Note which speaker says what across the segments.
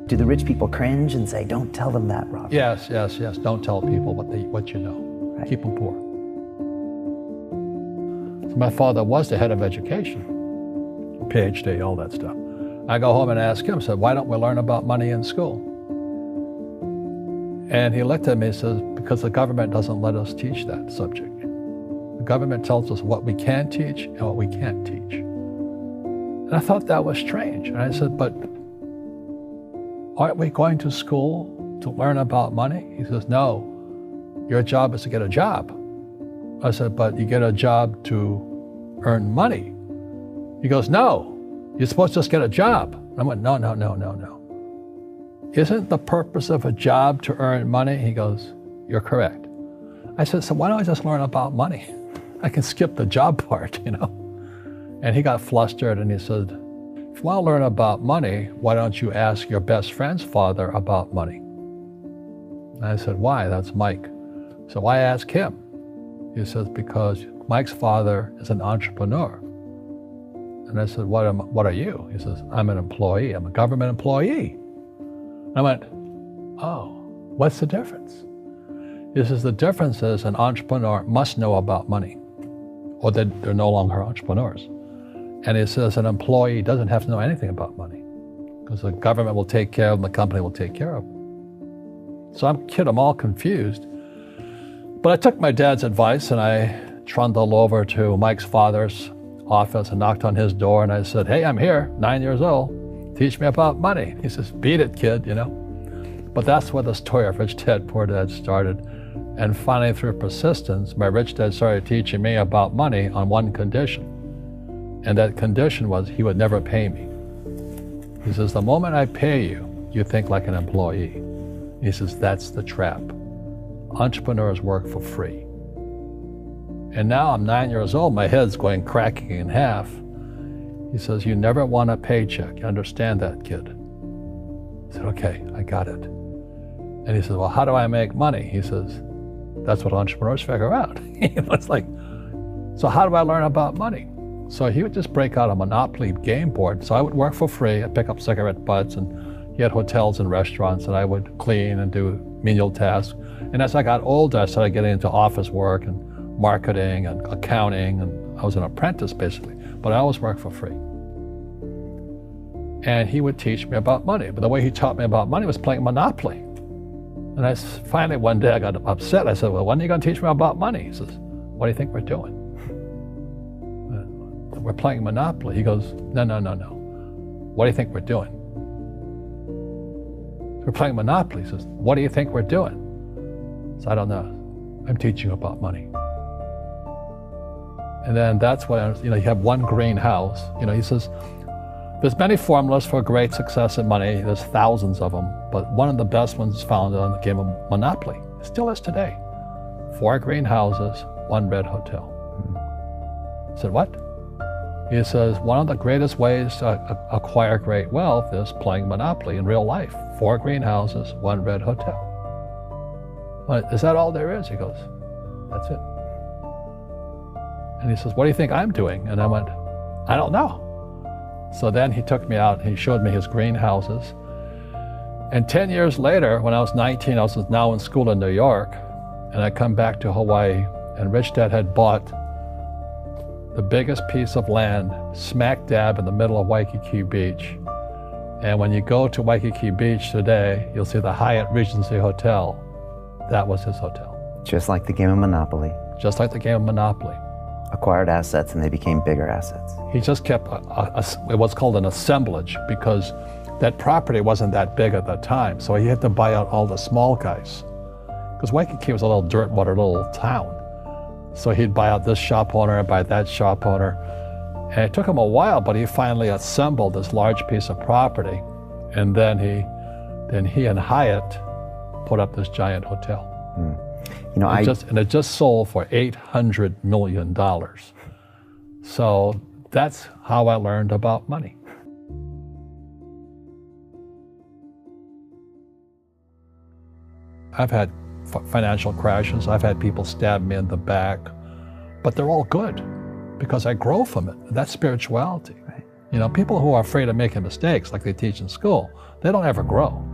Speaker 1: Do the rich people cringe and say, don't tell them that, Robert?
Speaker 2: Yes. Don't tell people what you know. Right. Keep them poor. So my father was the head of education, PhD, all that stuff. I go home and ask him, said, why don't we learn about money in school? And he looked at me and says, because the government doesn't let us teach that subject. The government tells us what we can teach and what we can't teach. And I thought that was strange. And I said, but aren't we going to school to learn about money? He says, no, your job is to get a job. I said, but you get a job to earn money. He goes, no, you're supposed to just get a job. I went, no. Isn't the purpose of a job to earn money? He goes, you're correct. I said, so why don't I just learn about money? I can skip the job part, you know? And he got flustered and he said, if you want to learn about money, why don't you ask your best friend's father about money? And I said, why? That's Mike. So I asked him. He says, because Mike's father is an entrepreneur. And I said, what are you? He says, I'm an employee. I'm a government employee. I went, oh, what's the difference? He says, the difference is an entrepreneur must know about money, or they're no longer entrepreneurs. And he says an employee doesn't have to know anything about money, because the government will take care of them, the company will take care of them. So I'm all confused. But I took my dad's advice and I trundled over to Mike's father's office and knocked on his door and I said, hey, I'm here, 9 years old. Teach me about money. He says, beat it, kid, you know. But that's where the story of Rich Dad, Poor Dad started. And finally, through persistence, my rich dad started teaching me about money on one condition. And that condition was he would never pay me. He says, the moment I pay you, you think like an employee. He says, that's the trap. Entrepreneurs work for free. And now I'm 9 years old, my head's cracking in half. He says, you never want a paycheck. You understand that, kid? I said, okay, I got it. And he says, well, how do I make money? He says, that's what entrepreneurs figure out. It's like, so how do I learn about money? So he would just break out a Monopoly game board. So I would work for free. I'd pick up cigarette butts, and he had hotels and restaurants, and I would clean and do menial tasks. And as I got older, I started getting into office work and marketing and accounting, and I was an apprentice basically, but I always worked for free. And he would teach me about money, but the way he taught me about money was playing Monopoly. And finally one day I got upset. I said, well, when are you going to teach me about money? He says, what do you think we're doing? We're playing Monopoly. He goes, no. What do you think we're doing? We're playing Monopoly. He says, what do you think we're doing? So I don't know. I'm teaching you about money. And then that's when, you have one greenhouse. He says, there's many formulas for great success in money. There's thousands of them, but one of the best ones is found on the game of Monopoly. It still is today. 4 greenhouses, 1 red hotel. I said, what? He says, one of the greatest ways to acquire great wealth is playing Monopoly in real life. 4 greenhouses, 1 red hotel. Well, is that all there is? He goes, that's it. And he says, what do you think I'm doing? And I went, I don't know. So then he took me out and he showed me his greenhouses. And 10 years later, when I was 19, I was now in school in New York, and I come back to Hawaii, and Rich Dad had bought the biggest piece of land smack dab in the middle of Waikiki Beach. And when you go to Waikiki Beach today, you'll see the Hyatt Regency Hotel. That was his hotel.
Speaker 1: Just like the game of Monopoly.
Speaker 2: Just like the game of Monopoly.
Speaker 1: Acquired assets and they became bigger assets.
Speaker 2: He just kept what's called an assemblage, because that property wasn't that big at that time. So he had to buy out all the small guys. Because Waikiki was a little dirt water little town. So he'd buy out this shop owner and buy that shop owner. And it took him a while, but he finally assembled this large piece of property. And then he and Hyatt put up this giant hotel. And it just sold for $800 million. So that's how I learned about money. I've had financial crashes. I've had people stab me in the back, but they're all good because I grow from it. That's spirituality.
Speaker 1: Right.
Speaker 2: You know, people who are afraid of making mistakes, like they teach in school, they don't ever grow.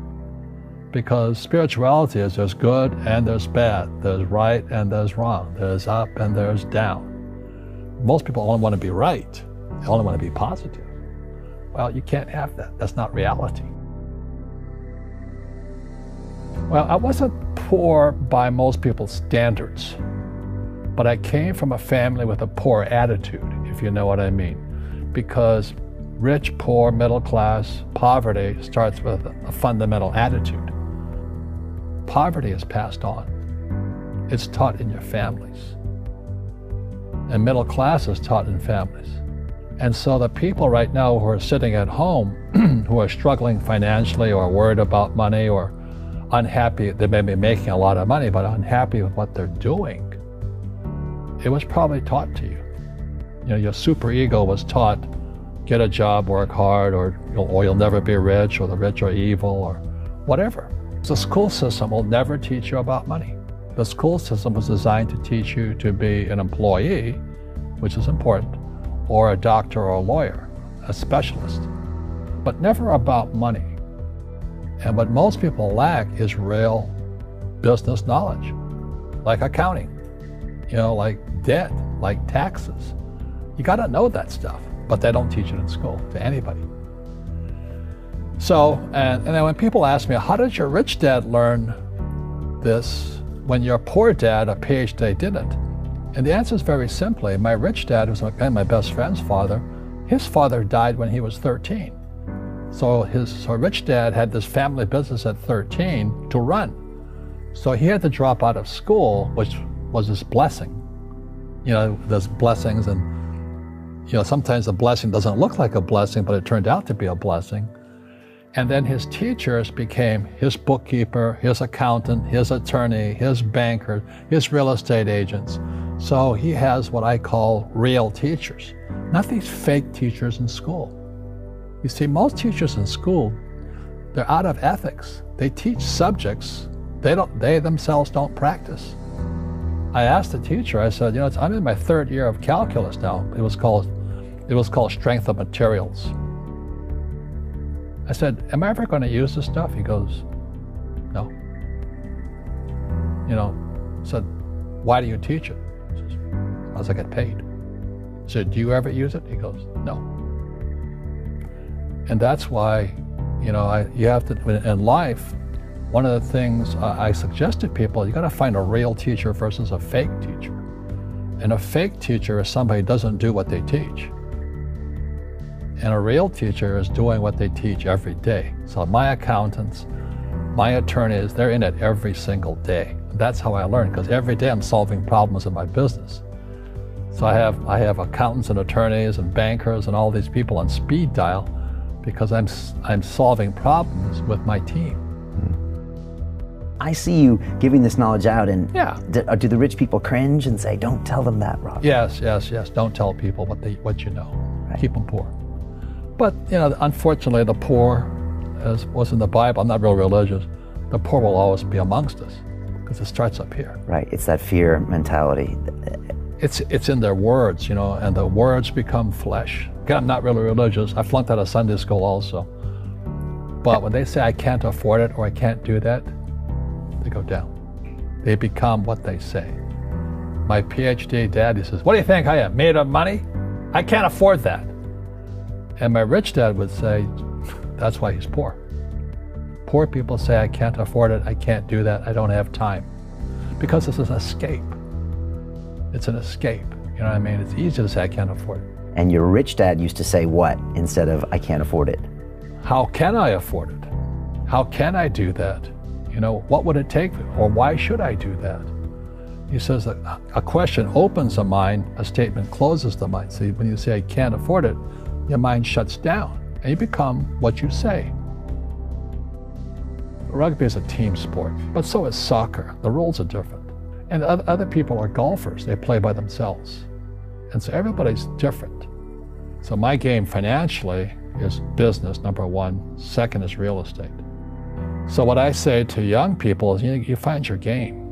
Speaker 2: Because spirituality is there's good and there's bad, there's right and there's wrong, there's up and there's down. Most people only want to be right, they only want to be positive. Well, you can't have that. That's not reality. Well, I wasn't poor by most people's standards, but I came from a family with a poor attitude, if you know what I mean. Because rich, poor, middle class, poverty starts with a fundamental attitude. Poverty is passed on. It's taught in your families. And middle class is taught in families. And so the people right now who are sitting at home, who are struggling financially or worried about money or unhappy, they may be making a lot of money, but unhappy with what they're doing, it was probably taught to you. You know, your superego was taught, get a job, work hard, or you'll never be rich, or the rich are evil, or whatever. The school system will never teach you about money. The school system was designed to teach you to be an employee, which is important, or a doctor or a lawyer, a specialist, but never about money. And what most people lack is real business knowledge, like accounting, you know, like debt, like taxes. You got to know that stuff, but they don't teach it in school to anybody. So, and then when people ask me, how did your rich dad learn this when your poor dad, a PhD, didn't? And the answer is very simply, my rich dad, who's my best friend's father, his father died when he was 13. So his rich dad had this family business at 13 to run. So he had to drop out of school, which was his blessing. You know, there's blessings, and you know, sometimes the blessing doesn't look like a blessing, but it turned out to be a blessing. And then his teachers became his bookkeeper, his accountant, his attorney, his banker, his real estate agents. So he has what I call real teachers, not these fake teachers in school. You see, most teachers in school, they're out of ethics. They teach subjects they themselves don't practice. I asked the teacher, I said, you know, I'm in my third year of calculus now. It was called strength of materials. I said, am I ever going to use this stuff? He goes, no. You know, I said, why do you teach it? He says, because I get paid. I said, do you ever use it? He goes, no. And that's why, you know, you have to, in life, one of the things I suggest to people, you got to find a real teacher versus a fake teacher. And a fake teacher is somebody who doesn't do what they teach. And a real teacher is doing what they teach every day. So my accountants, my attorneys, they're in it every single day. And that's how I learn, because every day I'm solving problems in my business. So I have accountants and attorneys and bankers and all these people on speed dial because I'm solving problems with my team.
Speaker 1: I see you giving this knowledge out, and
Speaker 2: yeah.
Speaker 1: Do the rich people cringe and say, don't tell them that, Rob?
Speaker 2: Yes. Don't tell people what you know. Right. Keep them poor. But, you know, unfortunately, the poor, as was in the Bible, I'm not real religious, the poor will always be amongst us because it starts up here.
Speaker 1: Right, it's that fear mentality.
Speaker 2: It's in their words, you know, and the words become flesh. Again, I'm not really religious. I flunked out of Sunday school also. But when they say I can't afford it or I can't do that, they go down. They become what they say. My PhD daddy says, what do you think I am, made of money? I can't afford that. And my rich dad would say, that's why he's poor. Poor people say, I can't afford it, I can't do that, I don't have time. Because it's an escape. It's an escape, you know what I mean? It's easy to say, I can't afford it.
Speaker 1: And your rich dad used to say what instead of, I can't afford it?
Speaker 2: How can I afford it? How can I do that? You know, what would it take, or why should I do that? He says that a question opens the mind, a statement closes the mind. So when you say, I can't afford it, your mind shuts down, and you become what you say. Rugby is a team sport, but so is soccer. The rules are different. And other people are golfers. They play by themselves. And so everybody's different. So my game financially is business, number one. Second is real estate. So what I say to young people is, you find your game.